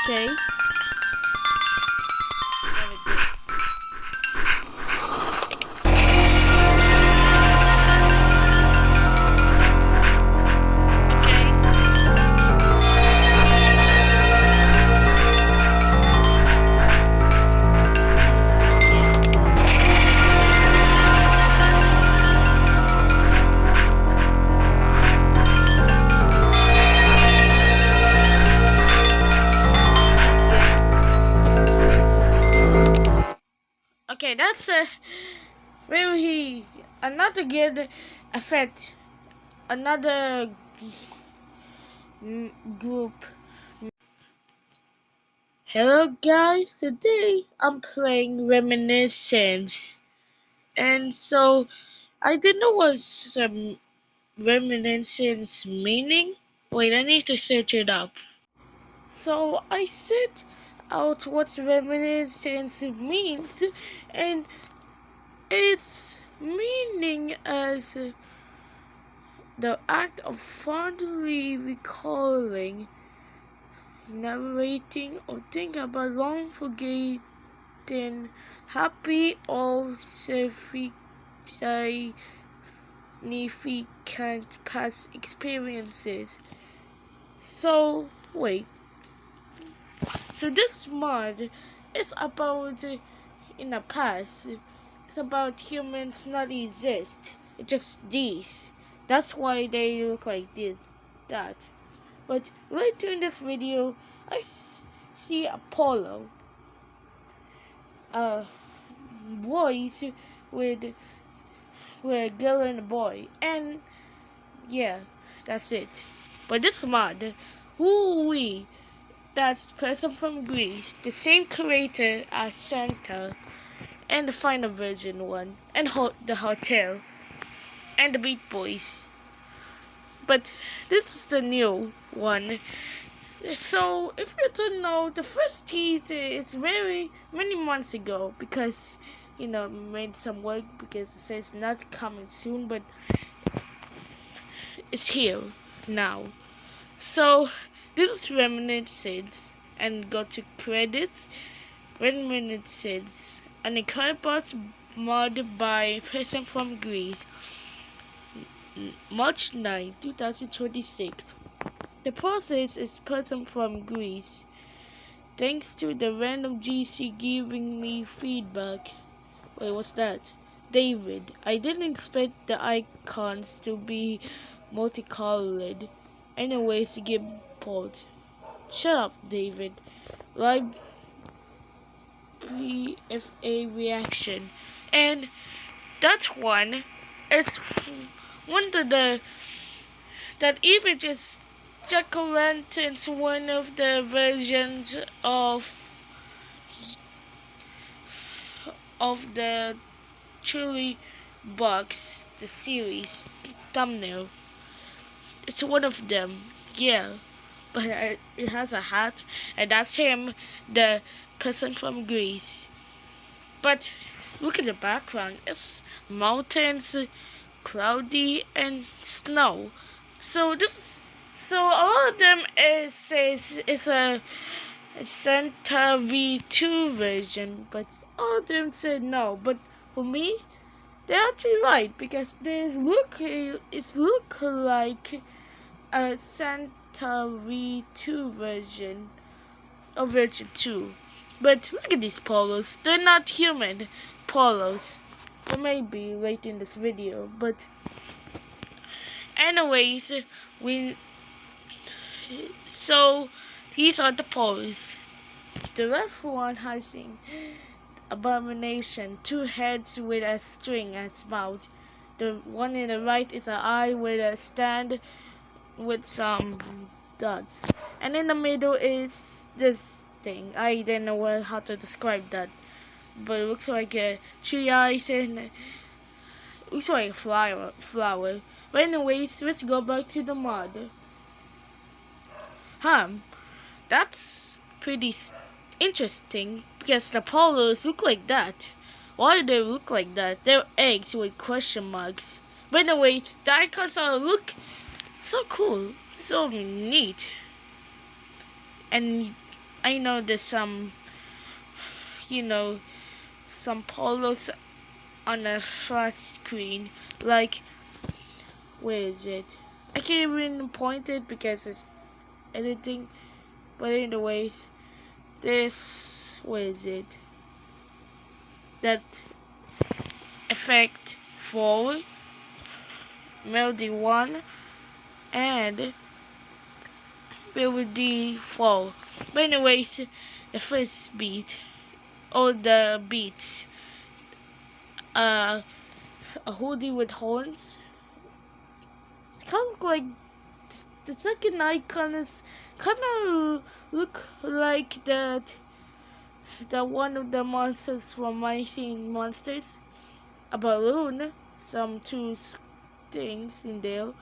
Okay. Okay, that's really another good effect. Another group. Hello guys, today I'm playing Reminiscence. And so I didn't know what's Reminiscence meaning. Wait, I need to search it up. So I searched out what reminiscence means, and its meaning as the act of fondly recalling, narrating, or thinking about long forgotten happy or significant past experiences. So wait, so this mod is about in the past. It's about humans not exist. It's just these. That's why they look like this, that. But later in this video, I see Apollo, boys with a girl and a boy, and yeah, that's it. But this mod, who we? That's person from Greece, the same creator as Santa, and the final version one, and the hotel, and the Beat Boys. But this is the new one. So if you don't know, the first teaser is very many months ago because made some work because it says not coming soon, but it's here now. So this is Reminiscence, and go to credits. Reminiscence, an Incredibox mod by person from Greece, March 9, 2026. The process is person from Greece. Thanks to the random GC giving me feedback. Wait, what's that? David, I didn't expect the icons to be multicolored. Anyways, to get pulled. Shut up, David. Live PFA reaction. And that one is one of that image is Jack-o'-lanterns, one of the versions of the Truly Box, the series thumbnail. It's one of them, yeah. But it has a hat, and that's him, the person from Greece. But look at the background. It's mountains, cloudy, and snow. So a lot of them says it's a Santa V2 version, but all of them said no. But for me, they're actually right because it's look like a Santa V2 version or version 2. But look at these polos. They're not human polos. Or maybe late in this video. But anyways, so these are the polos. The left one has an abomination, 2 heads with a string as mouth. The one in the right is an eye with a stand with some dots. And in the middle is this thing. I don't know how to describe that. But it looks like a tree eyes and it looks like a flower. But anyways, let's go back to the mod. That's pretty interesting because the polos look like that. Why do they look like that? They're eggs with question marks. But anyways, the icons all look so cool, so neat. And I know there's some, you know, some polos on the first screen. Like, where is it? I can't even point it because it's editing. But anyways, this, where is it? That effect for melody 1 and melody 4. But anyways, the first beat, all the beats, a hoodie with horns. It's kind of like the second icon is kind of look like the one of the monsters from My Singing Monsters. A balloon, some two things in there,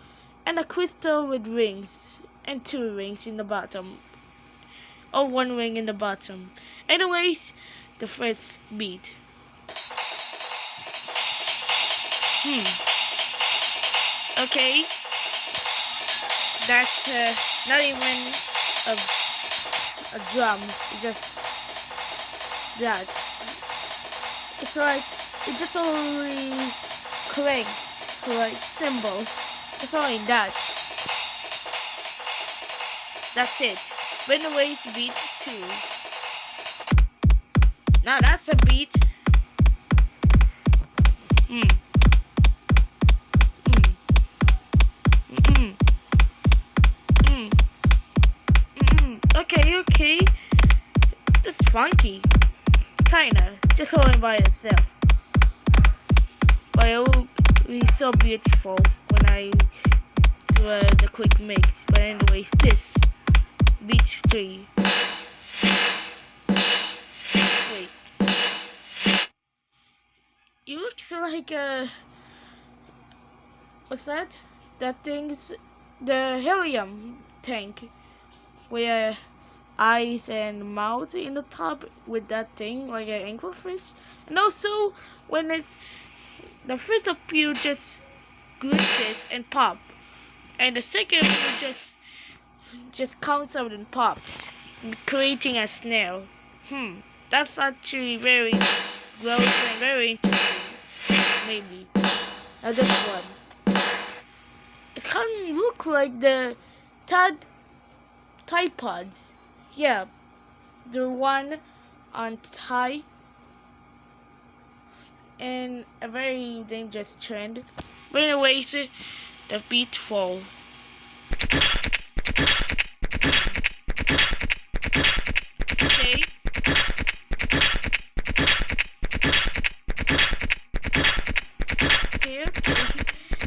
and a crystal with rings and two rings in the bottom, or one ring in the bottom. Anyways, the first beat. Okay, that's not even a drum. It's just that. It's like it just only clicks like cymbals. It's only that. That's it. But anyways, beat 2. Now that's a beat. Okay. That's funky. Kinda. Just holding by itself. But it will be so beautiful when I do the quick mix. But anyways, this beat 3. Wait. It looks like what's that? That thing's the helium tank. Where eyes and mouth in the top with that thing like an anglerfish. And also when the first appeal just glitches and pop, and the second appeal just counts out and pops, creating a snare. That's actually very gross and very interesting. Maybe. Now this one. It kind of look like the Tide Pods. Yeah, the one on Thai, and a very dangerous trend. But anyways, the beat 4. Okay. Okay.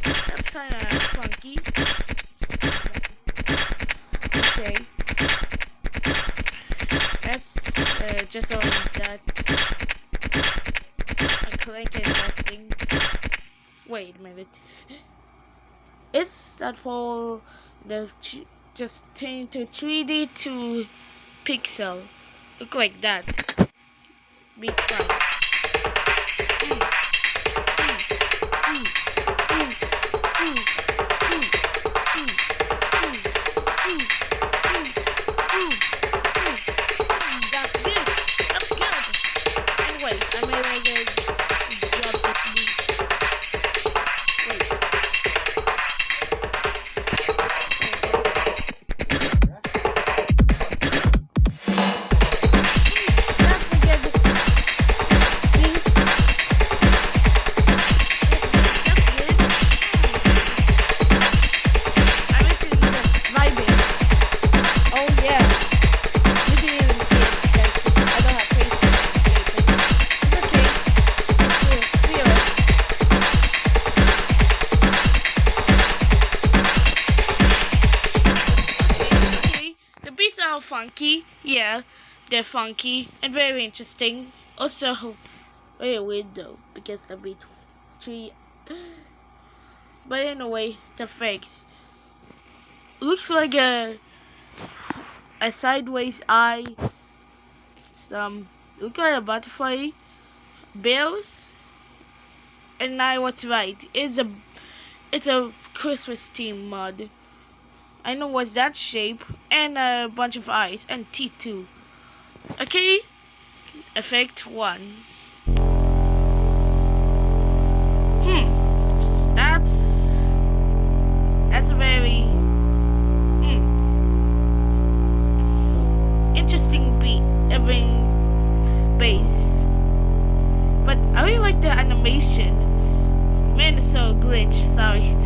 That's kind of funky. Okay. That's just on that. I collected that thing. Wait a minute. Is that for the just change to 3D to pixel? Look like that. Big fun. Funky, yeah, they're funky and very interesting. Also, very weird though because the beat 3. But anyways, the fakes looks like a sideways eye. Look like a butterfly, bells, and I was right. It's a Christmas theme mod. I know what's that shape, and a bunch of eyes, and teeth too. Okay, effect 1. That's very interesting beat, bass. But I really like the animation. Man, it's so glitch. Sorry,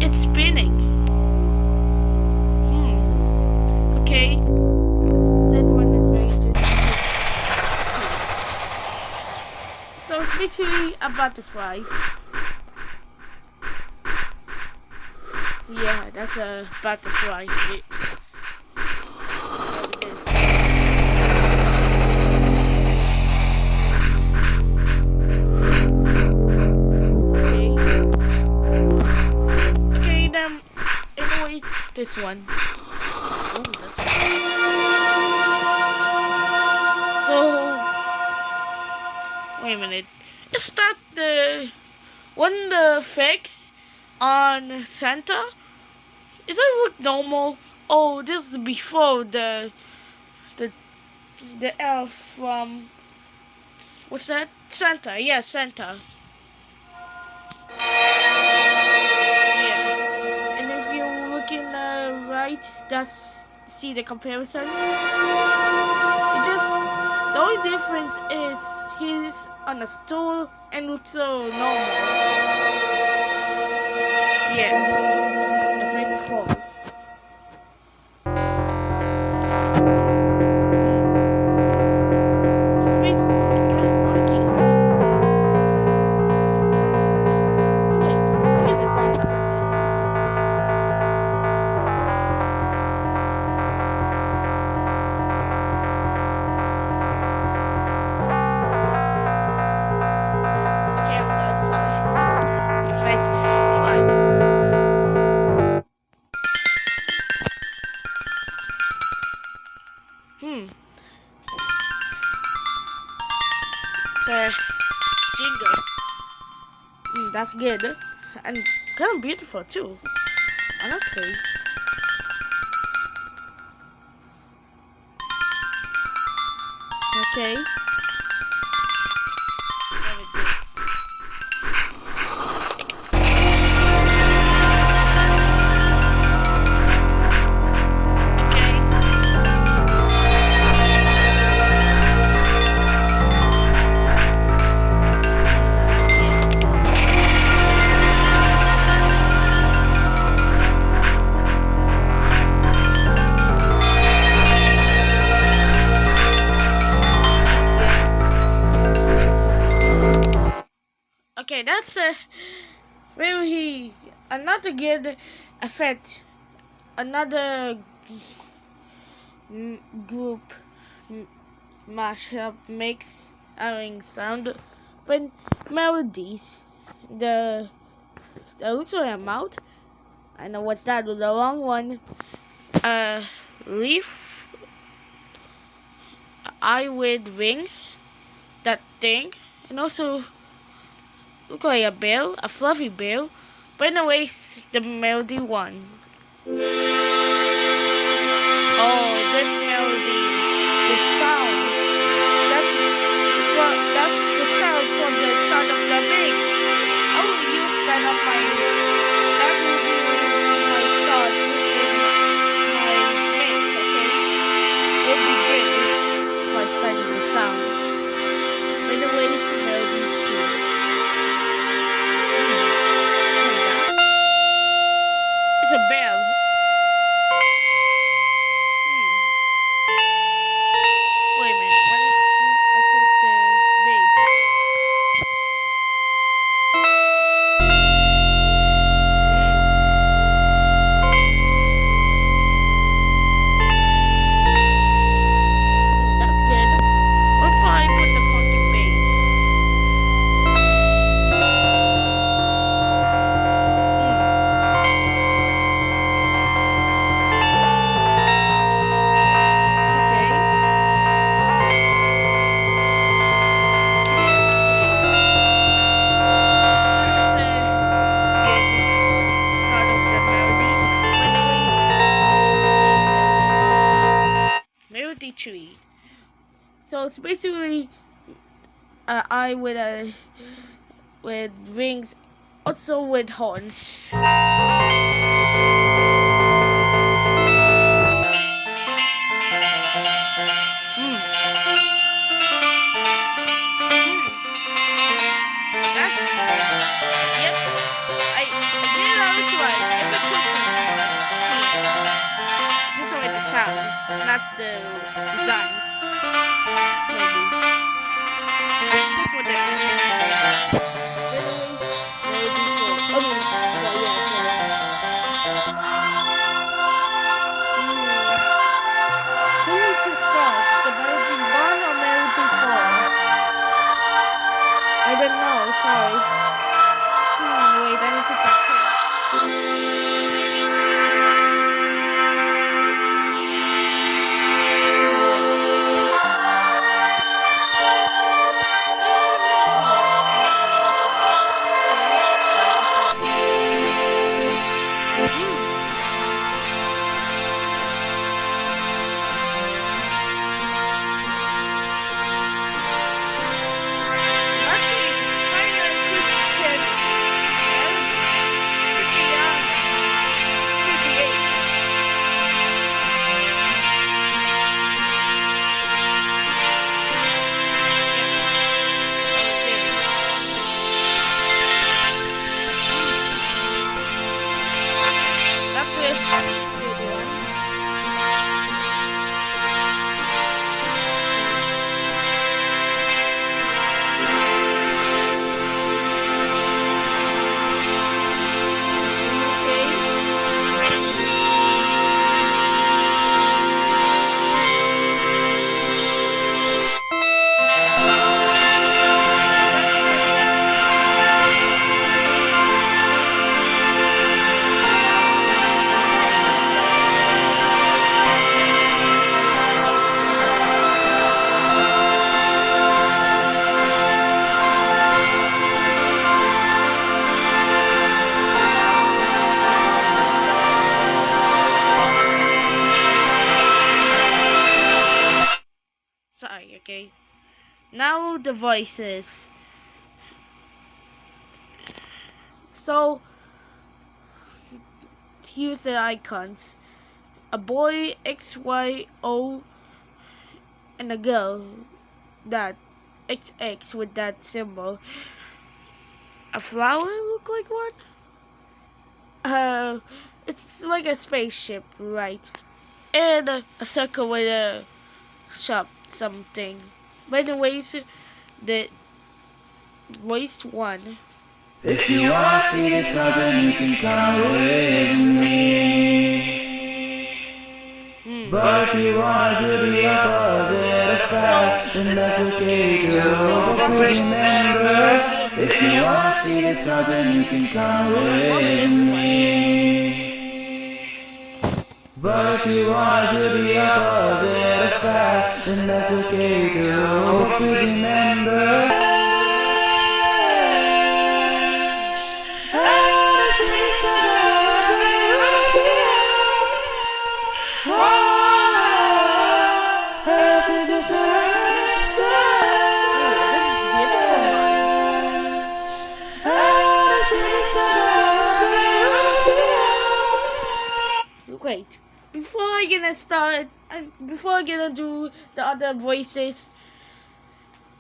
it's spinning. Okay, that one is very interesting. So it's basically a butterfly. Yeah, that's a butterfly. Okay, then anyway, this one. Oh, so wait a minute. Is that the one the effects on Santa? Is it look normal? Oh, this is before the the elf from what's that? Santa. Yeah, Santa. Yeah. And if you look in the right, that's see the comparison. It just the only difference is he's on a stool and looks so normal. Yeah. Effect 4. It's kind of rocky. Wait, I'm gonna dance on this. Okay, I'm done. Sorry. Effect 5. Hmm. The jingles. That's good. And kind of beautiful too. Honestly. Okay. Okay, that's really another good effect. Another group mashup mix having sound when melodies. The looks like a mouth. I know what's that with the long one. Leaf eye with wings. That thing. And also look like a bell, a fluffy bell. But anyway, the melody one. Oh, this melody, the sound. That's the sound from the start of the mix. I will use that on my. That will be my start in my mix. Okay, it'll be good if I start with the sound. By the way, it's melody too. It's a bell. Wait a minute. What if I put the bass? That's good. What if I put the funky bass? So it's basically eye with rings, also with horns. Mm. Yep, I did that was right. Every Christmas just like the sound, not the designs. Maybe. For them. Anyways, melody four. I mean, who needs to start? The melody one or melody four? I don't know. Sorry. Wait, I need to compare. Sorry, okay. Now the voices. So here's the icons. A boy, X, Y, O, and a girl, that XX with that symbol. A flower look like one? It's like a spaceship, right? And a circle with a shop something. By the way, the voice one. If you want to see the stars, then you can come with me. But if you want to do the opposite of that, then that's okay too. But remember, if you want to see the stars, then you can come with me. But if you want to do the opposite of that, then that's okay too. But remember. Wait, before I gonna start and before I gonna do the other voices,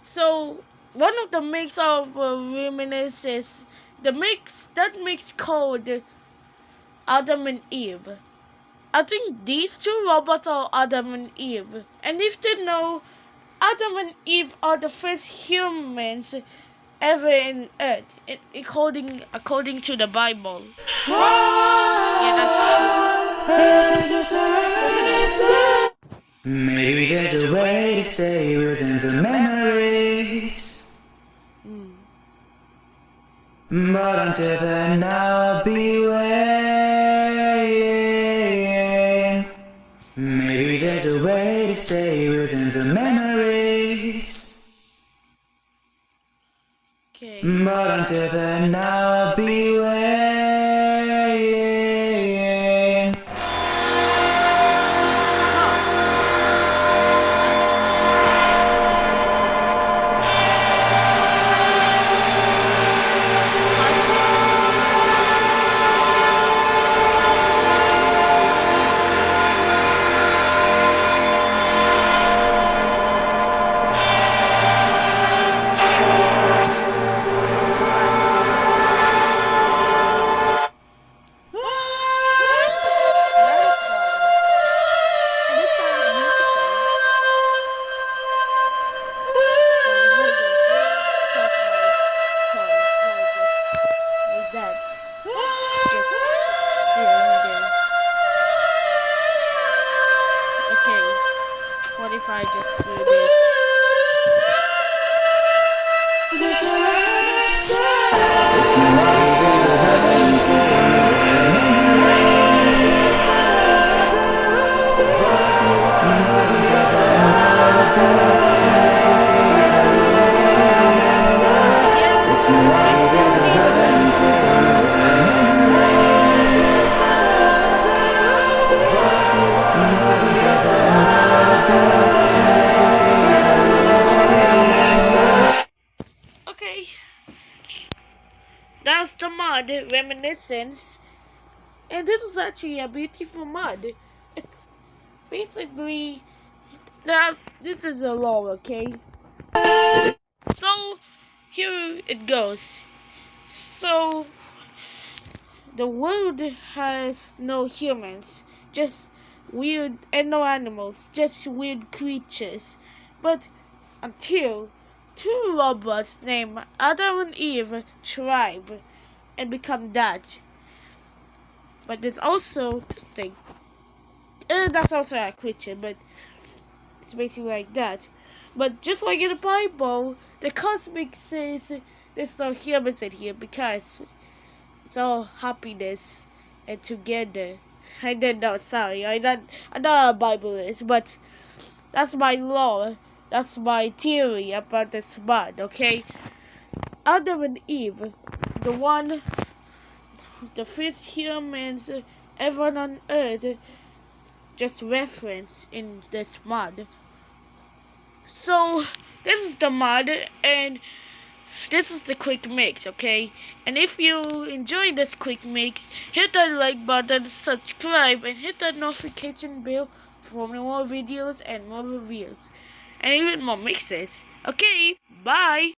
so one of the mix of Reminiscence, the mix that mix called Adam and Eve. I think these two robots are Adam and Eve, and if you know, Adam and Eve are the first humans ever in Earth, according to the Bible. Yeah, that's true. Maybe there's a way to stay within the memories. But until then I'll be waiting. Maybe there's a way to stay within the memories. Okay. But until then I'll be waiting. if I just do this. Okay, that's the mod, Reminiscence. And this is actually a beautiful mod. It's basically that this is a law, okay? So here it goes. So the world has no humans, just weird and no animals, just weird creatures. But until two robots named Adam and Eve thrive and become that. But there's also this thing. That's also a creature, but it's basically like that. But just like in the Bible, the cosmic says there's no humans in here because it's all happiness and together. I don't know, sorry. I know how a Bible is, but that's my law. That's my theory about this mod, okay? Adam and Eve, the one, the first humans ever on Earth, just reference in this mod. So, this is the mod, and this is the quick mix, okay? And if you enjoy this quick mix, hit that like button, subscribe, and hit that notification bell for more videos and more reviews. And even more mixes. Okay, bye!